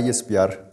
ISPR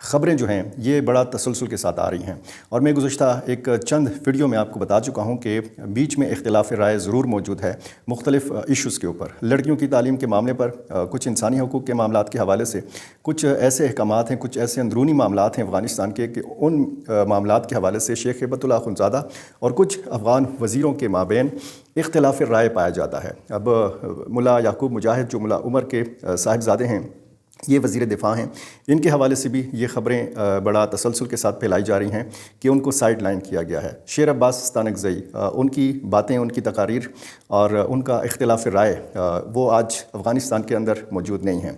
خبریں جو ہیں یہ بڑا تسلسل کے ساتھ آ رہی ہیں، اور میں گزشتہ ایک چند ویڈیو میں آپ کو بتا چکا ہوں کہ بیچ میں اختلاف رائے ضرور موجود ہے مختلف ایشوز کے اوپر، لڑکیوں کی تعلیم کے معاملے پر، کچھ انسانی حقوق کے معاملات کے حوالے سے، کچھ ایسے احکامات ہیں، کچھ ایسے اندرونی معاملات ہیں افغانستان کے کہ ان معاملات کے حوالے سے شیخ ہیبت اللہ اخندزادہ اور کچھ افغان وزیروں کے مابین اختلاف رائے پایا جاتا ہے۔ اب ملا یعقوب مجاہد جو ملا عمر کے صاحبزادے ہیں، یہ وزیر دفاع ہیں، ان کے حوالے سے بھی یہ خبریں بڑا تسلسل کے ساتھ پھیلائی جا رہی ہیں کہ ان کو سائیڈ لائن کیا گیا ہے۔ شیر عباس ستانکزئی، ان کی باتیں، ان کی تقاریر اور ان کا اختلاف رائے وہ آج افغانستان کے اندر موجود نہیں ہیں۔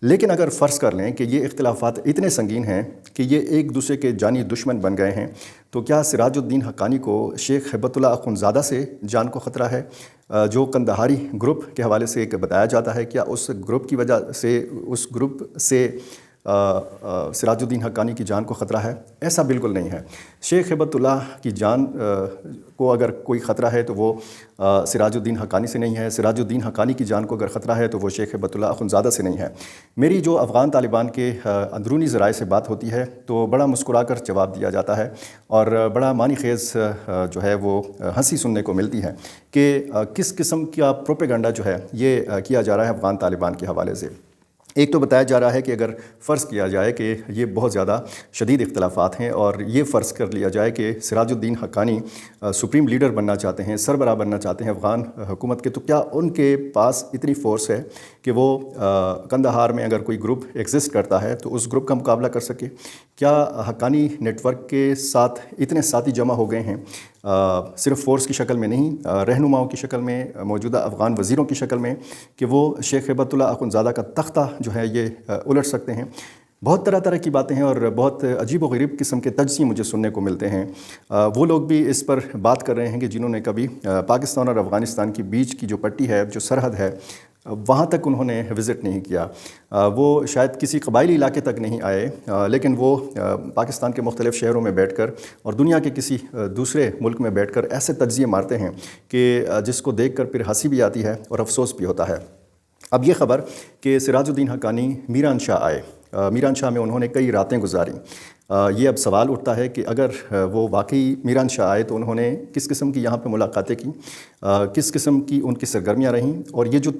لیکن اگر فرض کر لیں کہ یہ اختلافات اتنے سنگین ہیں کہ یہ ایک دوسرے کے جانی دشمن بن گئے ہیں، تو کیا سراج الدین حقانی کو شیخ ہیبت اللہ اخندزادہ سے جان کو خطرہ ہے؟ جو قندہاری گروپ کے حوالے سے ایک بتایا جاتا ہے، کیا اس گروپ کی وجہ سے، اس گروپ سے سراج الدین حقانی کی جان کو خطرہ ہے؟ ایسا بالکل نہیں ہے۔ شیخ ہیبت اللہ کی جان کو اگر کوئی خطرہ ہے تو وہ سراج الدین حقانی سے نہیں ہے، سراج الدین حقانی کی جان کو اگر خطرہ ہے تو وہ شیخ ہیبت اللہ اخندزادہ سے نہیں ہے۔ میری جو افغان طالبان کے اندرونی ذرائع سے بات ہوتی ہے تو بڑا مسکرا کر جواب دیا جاتا ہے، اور بڑا معنی خیز جو ہے وہ ہنسی سننے کو ملتی ہے کہ کس قسم کا پروپیگنڈا جو ہے یہ کیا جا رہا ہے افغان طالبان کے حوالے سے۔ ایک تو بتایا جا رہا ہے کہ اگر فرض کیا جائے کہ یہ بہت زیادہ شدید اختلافات ہیں، اور یہ فرض کر لیا جائے کہ سراج الدین حقانی سپریم لیڈر بننا چاہتے ہیں، سربراہ بننا چاہتے ہیں افغان حکومت کے، تو کیا ان کے پاس اتنی فورس ہے کہ وہ قندھار میں اگر کوئی گروپ ایگزسٹ کرتا ہے تو اس گروپ کا مقابلہ کر سکے؟ کیا حقانی نیٹ ورک کے ساتھ اتنے ساتھی جمع ہو گئے ہیں، صرف فورس کی شکل میں نہیں، رہنماؤں کی شکل میں، موجودہ افغان وزیروں کی شکل میں، کہ وہ شیخ ہیبت اللہ اخندزادہ کا تختہ جو ہے یہ الٹ سکتے ہیں؟ بہت طرح طرح کی باتیں ہیں اور بہت عجیب و غریب قسم کے تجزیے مجھے سننے کو ملتے ہیں۔ وہ لوگ بھی اس پر بات کر رہے ہیں کہ جنہوں نے کبھی پاکستان اور افغانستان کی بیچ کی جو پٹی ہے، جو سرحد ہے، وہاں تک انہوں نے وزٹ نہیں کیا، وہ شاید کسی قبائلی علاقے تک نہیں آئے، لیکن وہ پاکستان کے مختلف شہروں میں بیٹھ کر اور دنیا کے کسی دوسرے ملک میں بیٹھ کر ایسے تجزیے مارتے ہیں کہ جس کو دیکھ کر پھر ہنسی بھی آتی ہے اور افسوس بھی ہوتا ہے۔ اب یہ خبر کہ سراج الدین حقانی میران شاہ آئے، میران شاہ میں انہوں نے کئی راتیں گزاریں، یہ اب سوال اٹھتا ہے کہ اگر وہ واقعی میران شاہ آئے تو انہوں نے کس قسم کی یہاں پہ ملاقاتیں کی، کس قسم کی ان کی سرگرمیاں رہیں، اور یہ جو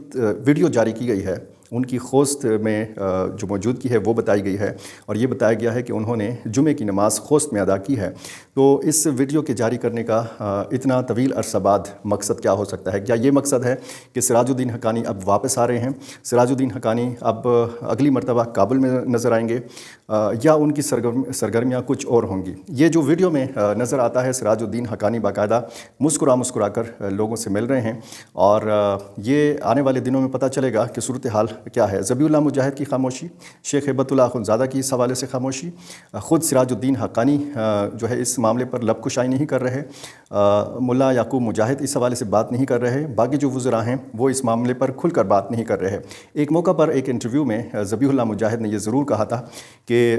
ویڈیو جاری کی گئی ہے ان کی خوست میں جو موجودگی ہے وہ بتائی گئی ہے، اور یہ بتایا گیا ہے کہ انہوں نے جمعے کی نماز خوست میں ادا کی ہے۔ تو اس ویڈیو کے جاری کرنے کا اتنا طویل عرصہ بعد مقصد کیا ہو سکتا ہے؟ کیا یہ مقصد ہے کہ سراج الدین حقانی اب واپس آ رہے ہیں، سراج الدین حقانی اب اگلی مرتبہ کابل میں نظر آئیں گے، یا ان کی سرگرمیاں کچھ اور ہوں گی؟ یہ جو ویڈیو میں نظر آتا ہے، سراج الدین حقانی باقاعدہ مسکرا کر لوگوں سے مل رہے ہیں، اور یہ آنے والے دنوں میں پتہ چلے گا کہ صورتحال کیا ہے۔ ذبیح اللہ مجاہد کی خاموشی، شیخ ہیبت اللہ اخندزادہ کی اس حوالے سے خاموشی، خود سراج الدین حقانی جو ہے اس معاملے پر لب کشائی نہیں کر رہے، ملا یعقوب مجاہد اس حوالے سے بات نہیں کر رہے، باقی جو وزراء ہیں وہ اس معاملے پر کھل کر بات نہیں کر رہے۔ ایک موقع پر ایک انٹرویو میں ذبیح اللہ مجاہد نے یہ ضرور کہا تھا کہ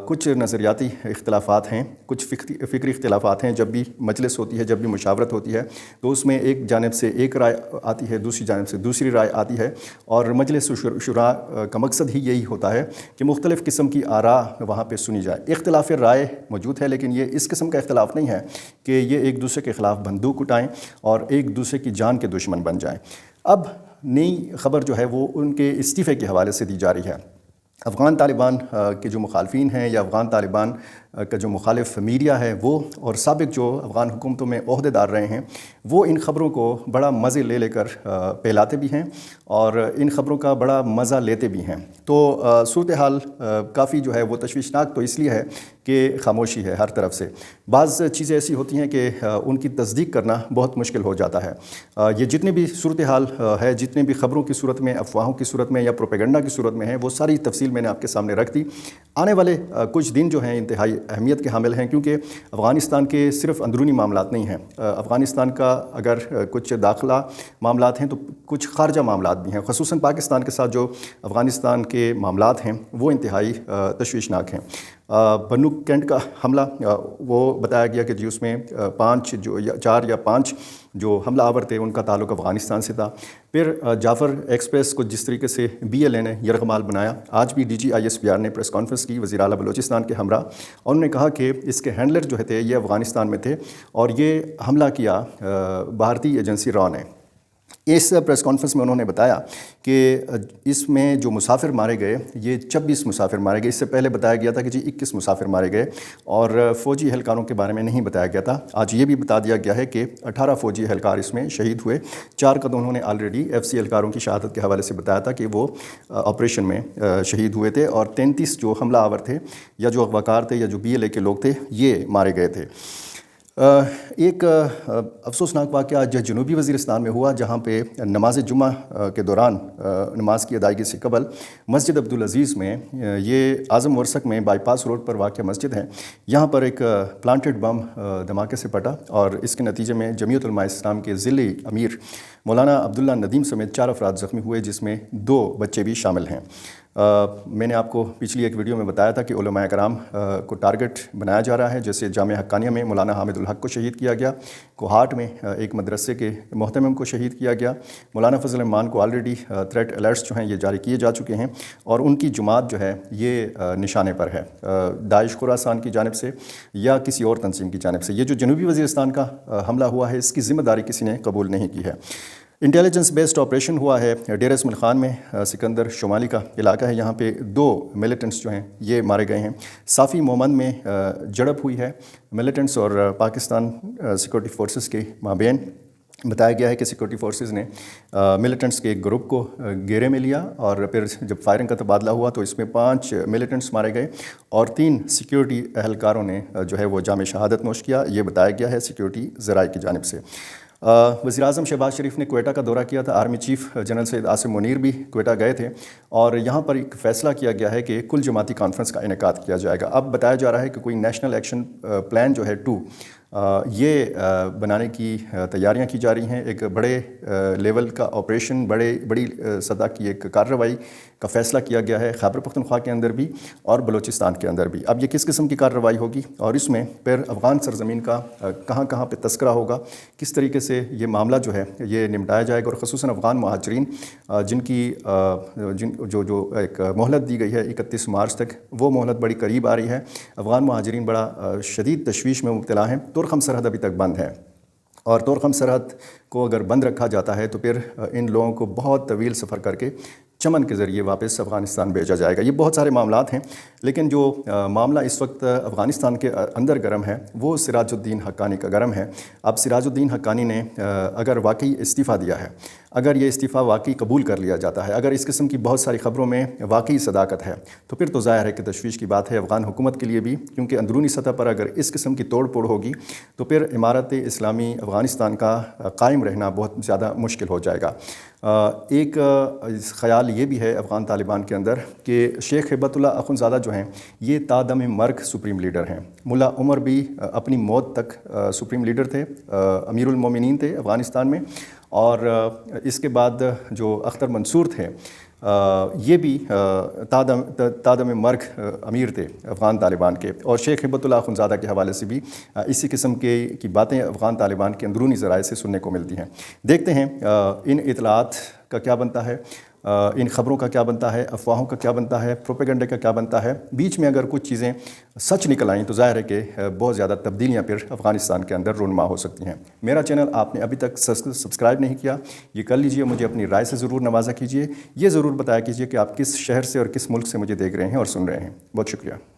کچھ نظریاتی اختلافات ہیں، کچھ فکری اختلافات ہیں، جب بھی مجلس ہوتی ہے، جب بھی مشاورت ہوتی ہے تو اس میں ایک جانب سے ایک رائے آتی ہے، دوسری جانب سے دوسری رائے آتی ہے، اور مجلس شورا کا مقصد ہی یہی ہوتا ہے کہ مختلف قسم کی آراء وہاں پہ سنی جائے۔ اختلاف رائے موجود ہے، لیکن یہ اس قسم کا اختلاف نہیں ہے کہ یہ ایک دوسرے کے خلاف بندوق اٹھائیں اور ایک دوسرے کی جان کے دشمن بن جائیں۔ اب نئی خبر جو ہے وہ ان کے استعفے کے حوالے سے دی جا رہی ہے۔ افغان طالبان کے جو مخالفین ہیں، یا افغان طالبان کا جو مخالف میڈیا ہے وہ، اور سابق جو افغان حکومتوں میں عہدے دار رہے ہیں، وہ ان خبروں کو بڑا مزے لے کر پھیلاتے بھی ہیں اور ان خبروں کا بڑا مزہ لیتے بھی ہیں۔ تو صورتحال کافی جو ہے وہ تشویشناک تو اس لیے ہے کہ خاموشی ہے ہر طرف سے۔ بعض چیزیں ایسی ہوتی ہیں کہ ان کی تصدیق کرنا بہت مشکل ہو جاتا ہے۔ یہ جتنے بھی صورتحال ہے، جتنے بھی خبروں کی صورت میں، افواہوں کی صورت میں یا پروپیگنڈا کی صورت میں ہیں، وہ ساری تفصیل میں نے آپ کے سامنے رکھ دی۔ آنے والے کچھ دن جو ہیں انتہائی اہمیت کے حامل ہیں، کیونکہ افغانستان کے صرف اندرونی معاملات نہیں ہیں، افغانستان کا اگر کچھ داخلہ معاملات ہیں تو کچھ خارجہ معاملات بھی ہیں، خصوصاً پاکستان کے ساتھ جو افغانستان کے معاملات ہیں وہ انتہائی تشویشناک ہیں۔ بنو کینٹ کا حملہ وہ بتایا گیا کہ جی اس میں 4 یا 5 جو حملہ آور تھے ان کا تعلق افغانستان سے تھا۔ پھر جعفر ایکسپریس کو جس طریقے سے BLA نے یرغمال بنایا، آج بھی DG ISPR نے پریس کانفرنس کی وزیر اعلیٰ بلوچستان کے ہمراہ، اور انہوں نے کہا کہ اس کے ہینڈلر جو تھے یہ افغانستان میں تھے اور یہ حملہ کیا بھارتی ایجنسی را نے۔ اس پریس کانفرنس میں انہوں نے بتایا کہ اس میں جو مسافر مارے گئے یہ 26 مسافر مارے گئے۔ اس سے پہلے بتایا گیا تھا کہ جی 21 مسافر مارے گئے اور فوجی اہلکاروں کے بارے میں نہیں بتایا گیا تھا۔ آج یہ بھی بتا دیا گیا ہے کہ 18 فوجی اہلکار اس میں شہید ہوئے۔ 4 کا تو انہوں نے آلریڈی FC اہلکاروں کی شہادت کے حوالے سے بتایا تھا کہ وہ آپریشن میں شہید ہوئے تھے، اور 33 جو حملہ آور تھے یا جو اغواکار تھے یا جو BLA کے لوگ تھے یہ مارے گئے تھے۔ ایک افسوسناک واقعہ جنوبی وزیرستان میں ہوا، جہاں پہ نماز جمعہ کے دوران نماز کی ادائیگی سے قبل مسجد عبدالعزیز میں، یہ اعظم ورثک میں بائی پاس روڈ پر واقع مسجد ہے، یہاں پر ایک پلانٹڈ بم دھماکے سے پھٹا، اور اس کے نتیجے میں جمعیت علماء اسلام کے ضلعی امیر مولانا عبداللہ ندیم سمیت 4 افراد زخمی ہوئے، جس میں 2 بچے بھی شامل ہیں۔ میں نے آپ کو پچھلی ایک ویڈیو میں بتایا تھا کہ علماء کرام کو ٹارگٹ بنایا جا رہا ہے، جیسے جامعہ حقانیہ میں مولانا حامد الحق کو شہید کیا گیا، کوہاٹ میں ایک مدرسے کے محتمم کو شہید کیا گیا، مولانا فضل الرحمان کو آلریڈی تھریٹ الرٹس جو ہیں یہ جاری کیے جا چکے ہیں، اور ان کی جماعت جو ہے یہ نشانے پر ہے داعش خراسان کی جانب سے یا کسی اور تنظیم کی جانب سے۔ یہ جو جنوبی وزیرستان کا حملہ ہوا ہے اس کی ذمہ داری کسی نے قبول نہیں کی ہے۔ انٹیلیجنس بیسڈ آپریشن ہوا ہے ڈیرہ اسماعیل خان میں، سکندر شمالی کا علاقہ ہے، یہاں پہ 2 ملیٹنٹس جو ہیں یہ مارے گئے ہیں۔ صافی مومند میں جھڑپ ہوئی ہے ملیٹنٹس اور پاکستان سیکورٹی فورسز کے مابین۔ بتایا گیا ہے کہ سیکورٹی فورسز نے ملیٹنٹس کے ایک گروپ کو گھیرے میں لیا، اور پھر جب فائرنگ کا تبادلہ ہوا تو اس میں 5 ملیٹنٹس مارے گئے اور 3 سیکورٹی اہلکاروں نے جو ہے وہ جام شہادت نوش کیا، یہ بتایا گیا ہے سیکورٹی ذرائع کی جانب سے۔ وزیر اعظم شہباز شریف نے کوئٹہ کا دورہ کیا تھا، army chief general Syed Asim Munir بھی کوئٹہ گئے تھے، اور یہاں پر ایک فیصلہ کیا گیا ہے کہ کل جماعتی کانفرنس کا انعقاد کیا جائے گا۔ اب بتایا جا رہا ہے کہ کوئی نیشنل ایکشن پلان جو ہے 2 یہ بنانے کی تیاریاں کی جا رہی ہیں، ایک بڑے لیول کا آپریشن، بڑی سطح کی ایک کارروائی کا فیصلہ کیا گیا ہے خیبر پختونخوا کے اندر بھی اور بلوچستان کے اندر بھی۔ اب یہ کس قسم کی کارروائی ہوگی اور اس میں پھر افغان سرزمین کا کہاں کہاں پہ تذکرہ ہوگا، کس طریقے سے یہ معاملہ جو ہے یہ نمٹایا جائے گا، اور خصوصاً افغان مہاجرین جن کی جو ایک مہلت دی گئی ہے 31 مارچ تک، وہ مہلت بڑی قریب آ رہی ہے۔ افغان مہاجرین بڑا شدید تشویش میں مبتلا ہیں۔ تورخم سرحد ابھی تک بند ہے، اور تورخم سرحد کو اگر بند رکھا جاتا ہے تو پھر ان لوگوں کو بہت طویل سفر کر کے چمن کے ذریعے واپس افغانستان بھیجا جائے گا۔ یہ بہت سارے معاملات ہیں، لیکن جو معاملہ اس وقت افغانستان کے اندر گرم ہے وہ سراج الدین حقانی کا گرم ہے۔ اب سراج الدین حقانی نے اگر واقعی استعفیٰ دیا ہے، اگر یہ استعفیٰ واقعی قبول کر لیا جاتا ہے، اگر اس قسم کی بہت ساری خبروں میں واقعی صداقت ہے، تو پھر تو ظاہر ہے کہ تشویش کی بات ہے افغان حکومت کے لیے بھی، کیونکہ اندرونی سطح پر اگر اس قسم کی توڑ پھوڑ ہوگی تو پھر امارت اسلامی افغانستان کا قائم رہنا بہت زیادہ مشکل ہو جائے گا۔ ایک خیال یہ بھی ہے افغان طالبان کے اندر کہ شیخ ہیبت اللہ اخندزادہ جو ہیں یہ تا دم مرگ سپریم لیڈر ہیں۔ ملا عمر بھی اپنی موت تک سپریم لیڈر تھے، امیر المومنین تھے افغانستان میں، اور اس کے بعد جو اختر منصور تھے یہ بھی تا دم مرگ امیر تھے افغان طالبان کے، اور شیخ ہیبت اللہ اخندزادہ کے حوالے سے بھی اسی قسم کی باتیں افغان طالبان کے اندرونی ذرائع سے سننے کو ملتی ہیں۔ دیکھتے ہیں ان اطلاعات کا کیا بنتا ہے، ان خبروں کا کیا بنتا ہے، افواہوں کا کیا بنتا ہے، پروپیگنڈے کا کیا بنتا ہے۔ بیچ میں اگر کچھ چیزیں سچ نکل آئیں تو ظاہر ہے کہ بہت زیادہ تبدیلیاں پھر افغانستان کے اندر رونما ہو سکتی ہیں۔ میرا چینل آپ نے ابھی تک سبسکرائب نہیں کیا، یہ کر لیجئے، مجھے اپنی رائے سے ضرور نوازا کیجئے، یہ ضرور بتایا کیجئے کہ آپ کس شہر سے اور کس ملک سے مجھے دیکھ رہے ہیں اور سن رہے ہیں۔ بہت شکریہ۔